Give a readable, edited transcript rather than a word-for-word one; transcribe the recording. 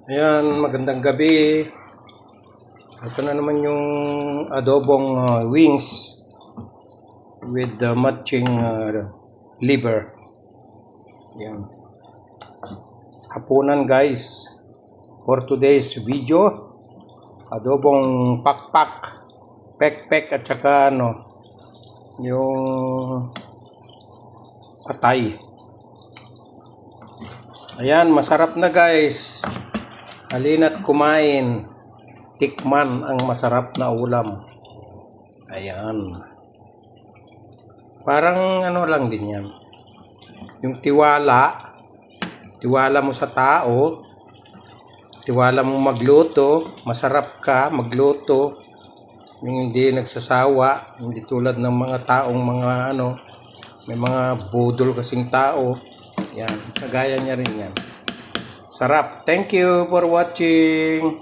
Ayan, magandang gabi. Ito na naman yung adobong wings with the matching liver. Ayan. Hapunan guys. For today's video, adobong pakpak, pek-pek at saka yung patay. Ayan, masarap na guys. Halina't kumain. Tikman ang masarap na ulam. Ayan. Parang lang din yan. Yung tiwala mo sa tao, tiwala mo magluto, masarap ka magluto, yung hindi nagsasawa, hindi tulad ng mga taong may mga budol kasing tao. Yan, kagaya niya rin yan. Sarap. Thank you for watching.